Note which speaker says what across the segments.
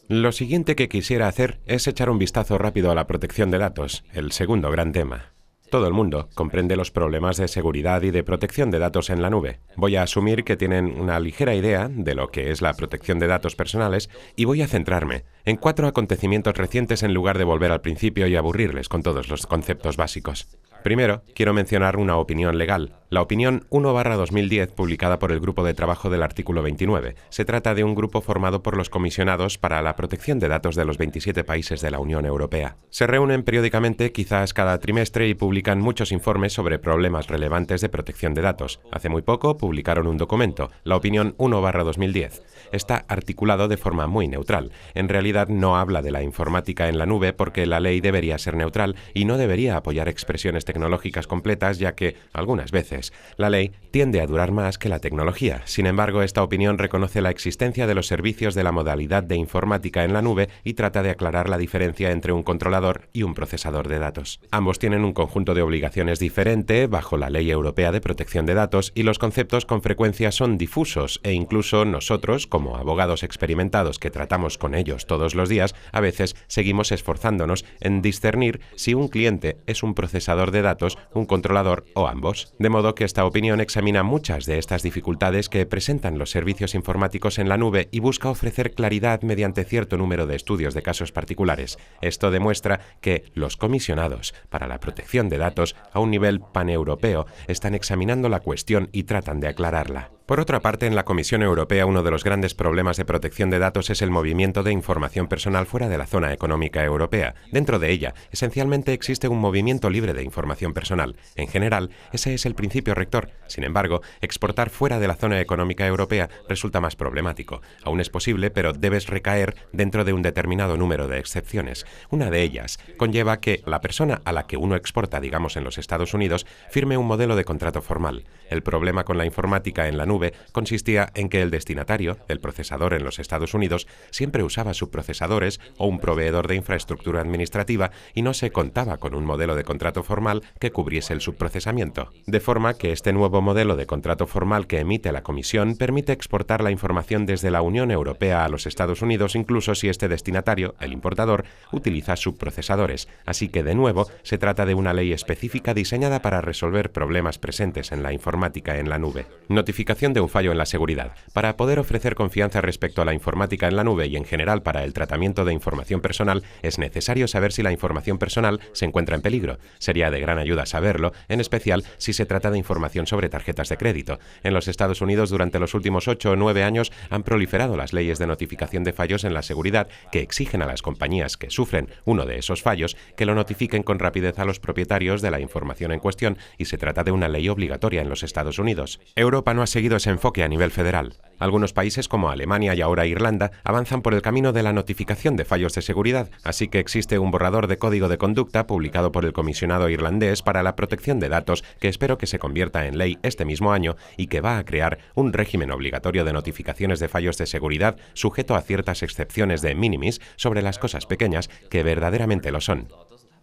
Speaker 1: Lo siguiente que quisiera hacer es echar un vistazo rápido a la protección de datos, el segundo gran tema. Todo el mundo comprende los problemas de seguridad y de protección de datos en la nube. Voy a asumir que tienen una ligera idea de lo que es la protección de datos personales y voy a centrarme en 4 acontecimientos recientes en lugar de volver al principio y aburrirles con todos los conceptos básicos. Primero, quiero mencionar una opinión legal, la opinión 1/2010 publicada por el Grupo de Trabajo del Artículo 29. Se trata de un grupo formado por los comisionados para la protección de datos de los 27 países de la Unión Europea. Se reúnen periódicamente, quizás cada trimestre, y publican muchos informes sobre problemas relevantes de protección de datos. Hace muy poco publicaron un documento, la opinión 1/2010. Está articulado de forma muy neutral. En realidad no habla de la informática en la nube porque la ley debería ser neutral y no debería apoyar expresiones tecnológicas completas, ya que, algunas veces, la ley tiende a durar más que la tecnología. Sin embargo, esta opinión reconoce la existencia de los servicios de la modalidad de informática en la nube y trata de aclarar la diferencia entre un controlador y un procesador de datos. Ambos tienen un conjunto de obligaciones diferente bajo la Ley Europea de Protección de Datos y los conceptos con frecuencia son difusos e incluso nosotros, como abogados experimentados que tratamos con ellos todos los días, a veces seguimos esforzándonos en discernir si un cliente es un procesador de datos, un controlador o ambos. De modo que esta opinión examina muchas de estas dificultades que presentan los servicios informáticos en la nube y busca ofrecer claridad mediante cierto número de estudios de casos particulares. Esto demuestra que los comisionados para la protección de datos a un nivel paneuropeo están examinando la cuestión y tratan de aclararla. Por otra parte, en la Comisión Europea uno de los grandes problemas de protección de datos es el movimiento de información personal fuera de la zona económica europea. Dentro de ella, esencialmente existe un movimiento libre de información personal. En general, ese es el principio rector. Sin embargo, exportar fuera de la zona económica europea resulta más problemático. Aún es posible, pero debes recaer dentro de un determinado número de excepciones. Una de ellas conlleva que la persona a la que uno exporta, digamos en los Estados Unidos, firme un modelo de contrato formal. El problema con la informática en la nube consistía en que el destinatario, el procesador en los Estados Unidos, siempre usaba subprocesadores o un proveedor de infraestructura administrativa y no se contaba con un modelo de contrato formal que cubriese el subprocesamiento. De forma que este nuevo modelo de contrato formal que emite la Comisión permite exportar la información desde la Unión Europea a los Estados Unidos incluso si este destinatario, el importador, utiliza subprocesadores. Así que, de nuevo, se trata de una ley específica diseñada para resolver problemas presentes en la informática en la nube. Notificación de un fallo en la seguridad. Para poder ofrecer confianza respecto a la informática en la nube y en general para el tratamiento de información personal, es necesario saber si la información personal se encuentra en peligro. Sería de gran ayuda saberlo, en especial si se trata de información sobre tarjetas de crédito. En los Estados Unidos, durante los últimos 8 o 9 años, han proliferado las leyes de notificación de fallos en la seguridad que exigen a las compañías que sufren uno de esos fallos que lo notifiquen con rapidez a los propietarios de la información en cuestión, y se trata de una ley obligatoria en los Estados Unidos. Europa no ha seguido ese enfoque a nivel federal. Algunos países como Alemania y ahora Irlanda avanzan por el camino de la notificación de fallos de seguridad, así que existe un borrador de código de conducta publicado por el comisionado irlandés para la protección de datos que espero que se convierta en ley este mismo año y que va a crear un régimen obligatorio de notificaciones de fallos de seguridad sujeto a ciertas excepciones de minimis sobre las cosas pequeñas que verdaderamente lo son.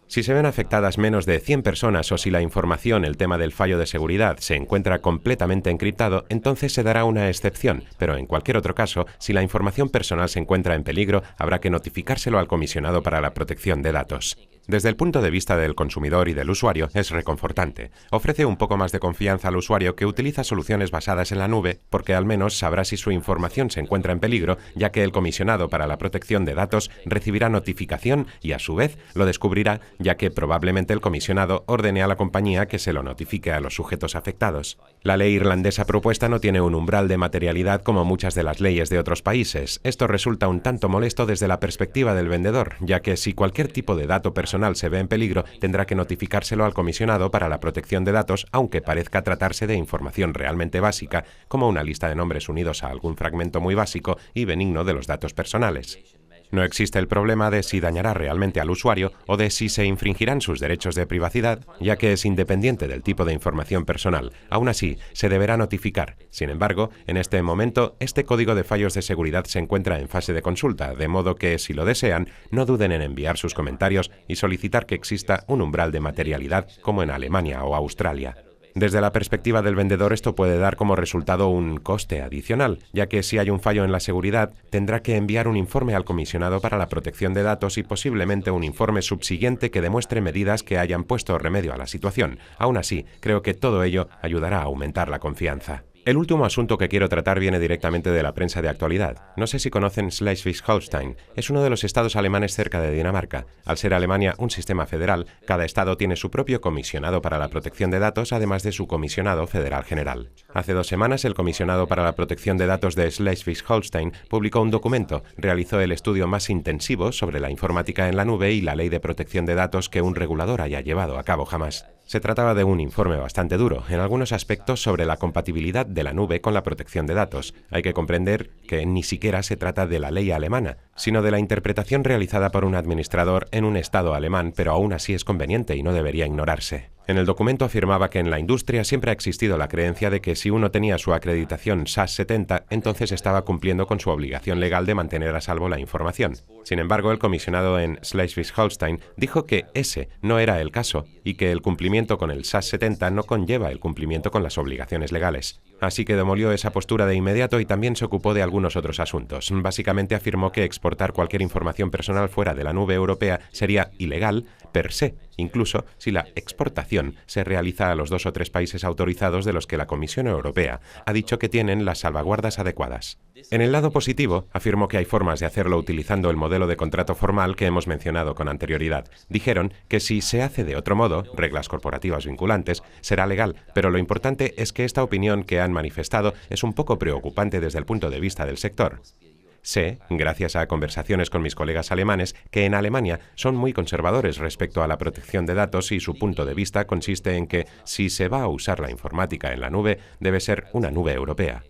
Speaker 1: Si se ven afectadas menos de 100 personas o si la información, el tema del fallo de seguridad, se encuentra completamente encriptado, entonces se dará una excepción, pero en cualquier otro caso, si la información personal se encuentra en peligro, habrá que notificárselo al comisionado para la protección de datos. Desde el punto de vista del consumidor y del usuario, es reconfortante. Ofrece un poco más de confianza al usuario que utiliza soluciones basadas en la nube, porque al menos sabrá si su información se encuentra en peligro, ya que el comisionado para la protección de datos recibirá notificación y a su vez lo descubrirá, ya que probablemente el comisionado ordene a la compañía que se lo notifique a los sujetos afectados. La ley irlandesa propuesta no tiene un umbral de materialidad como muchas de las leyes de otros países. Esto resulta un tanto molesto desde la perspectiva del vendedor, ya que si cualquier tipo de dato personal se ve en peligro, tendrá que notificárselo al comisionado para la protección de datos, aunque parezca tratarse de información realmente básica, como una lista de nombres unidos a algún fragmento muy básico y benigno de los datos personales. No existe el problema de si dañará realmente al usuario o de si se infringirán sus derechos de privacidad, ya que es independiente del tipo de información personal. Aún así, se deberá notificar. Sin embargo, en este momento, este código de fallos de seguridad se encuentra en fase de consulta, de modo que, si lo desean, no duden en enviar sus comentarios y solicitar que exista un umbral de materialidad como en Alemania o Australia. Desde la perspectiva del vendedor, esto puede dar como resultado un coste adicional, ya que si hay un fallo en la seguridad, tendrá que enviar un informe al comisionado para la protección de datos y posiblemente un informe subsiguiente que demuestre medidas que hayan puesto remedio a la situación. Aún así, creo que todo ello ayudará a aumentar la confianza. El último asunto que quiero tratar viene directamente de la prensa de actualidad. No sé si conocen Schleswig-Holstein. Es uno de los estados alemanes cerca de Dinamarca. Al ser Alemania un sistema federal, cada estado tiene su propio comisionado para la protección de datos, además de su comisionado federal general. Hace 2 semanas, el comisionado para la protección de datos de Schleswig-Holstein publicó un documento. Realizó el estudio más intensivo sobre la informática en la nube y la ley de protección de datos que un regulador haya llevado a cabo jamás. Se trataba de un informe bastante duro, en algunos aspectos sobre la compatibilidad de la nube con la protección de datos. Hay que comprender que ni siquiera se trata de la ley alemana, sino de la interpretación realizada por un administrador en un estado alemán, pero aún así es conveniente y no debería ignorarse. En el documento afirmaba que en la industria siempre ha existido la creencia de que si uno tenía su acreditación SAS 70, entonces estaba cumpliendo con su obligación legal de mantener a salvo la información. Sin embargo, el comisionado en Schleswig-Holstein dijo que ese no era el caso y que el cumplimiento con el SAS 70 no conlleva el cumplimiento con las obligaciones legales. Así que demolió esa postura de inmediato y también se ocupó de algunos otros asuntos. Básicamente afirmó que exportar cualquier información personal fuera de la nube europea sería ilegal per se, incluso si la exportación se realiza a los 2 o 3 países autorizados de los que la Comisión Europea ha dicho que tienen las salvaguardas adecuadas. En el lado positivo, afirmó que hay formas de hacerlo utilizando el modelo de contrato formal que hemos mencionado con anterioridad. Dijeron que si se hace de otro modo, reglas corporativas vinculantes, será legal, pero lo importante es que esta opinión que han manifestado es un poco preocupante desde el punto de vista del sector. Sé, gracias a conversaciones con mis colegas alemanes, que en Alemania son muy conservadores respecto a la protección de datos y su punto de vista consiste en que si se va a usar la informática en la nube, debe ser una nube europea.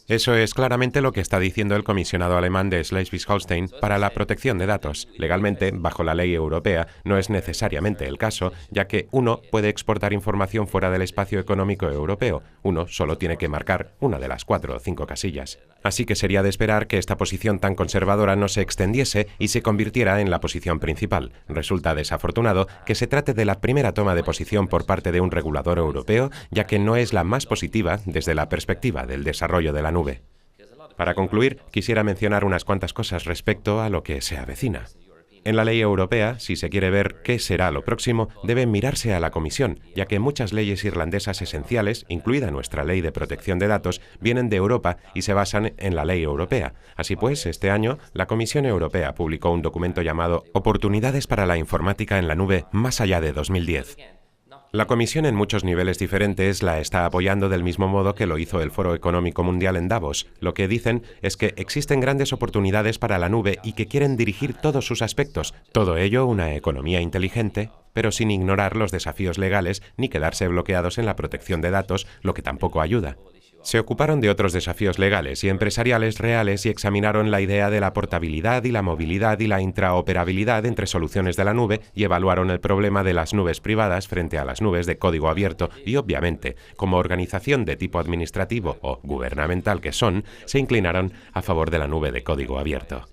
Speaker 1: Eso es claramente lo que está diciendo el comisionado alemán de Schleswig-Holstein para la protección de datos. Legalmente, bajo la ley europea, no es necesariamente el caso, ya que uno puede exportar información fuera del espacio económico europeo. Uno solo tiene que marcar una de las 4 o 5 casillas. Así que sería de esperar que esta posición tan conservadora no se extendiese y se convirtiera en la posición principal. Resulta desafortunado que se trate de la primera toma de posición por parte de un regulador europeo, ya que no es la más positiva desde la perspectiva del desarrollo de la nube. Para concluir, quisiera mencionar unas cuantas cosas respecto a lo que se avecina. En la ley europea, si se quiere ver qué será lo próximo, debe mirarse a la Comisión, ya que muchas leyes irlandesas esenciales, incluida nuestra ley de protección de datos, vienen de Europa y se basan en la ley europea. Así pues, este año, la Comisión Europea publicó un documento llamado Oportunidades para la informática en la nube más allá de 2010. La Comisión en muchos niveles diferentes la está apoyando del mismo modo que lo hizo el Foro Económico Mundial en Davos. Lo que dicen es que existen grandes oportunidades para la nube y que quieren dirigir todos sus aspectos. Todo ello una economía inteligente, pero sin ignorar los desafíos legales ni quedarse bloqueados en la protección de datos, lo que tampoco ayuda. Se ocuparon de otros desafíos legales y empresariales reales y examinaron la idea de la portabilidad y la movilidad y la intraoperabilidad entre soluciones de la nube y evaluaron el problema de las nubes privadas frente a las nubes de código abierto y, obviamente, como organización de tipo administrativo o gubernamental que son, se inclinaron a favor de la nube de código abierto.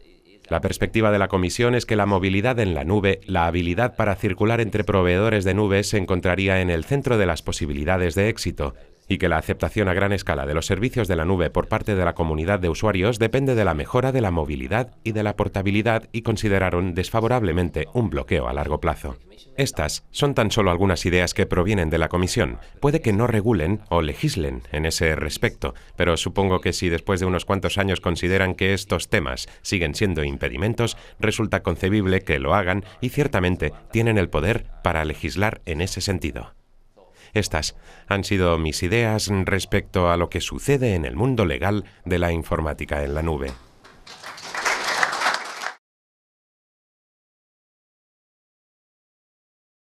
Speaker 1: La perspectiva de la Comisión es que la movilidad en la nube, la habilidad para circular entre proveedores de nubes, se encontraría en el centro de las posibilidades de éxito, y que la aceptación a gran escala de los servicios de la nube por parte de la comunidad de usuarios depende de la mejora de la movilidad y de la portabilidad y consideraron desfavorablemente un bloqueo a largo plazo. Estas son tan solo algunas ideas que provienen de la Comisión. Puede que no regulen o legislen en ese respecto, pero supongo que si después de unos cuantos años consideran que estos temas siguen siendo impedimentos, resulta concebible que lo hagan y ciertamente tienen el poder para legislar en ese sentido. Estas han sido mis ideas respecto a lo que sucede en el mundo legal de la informática en la nube.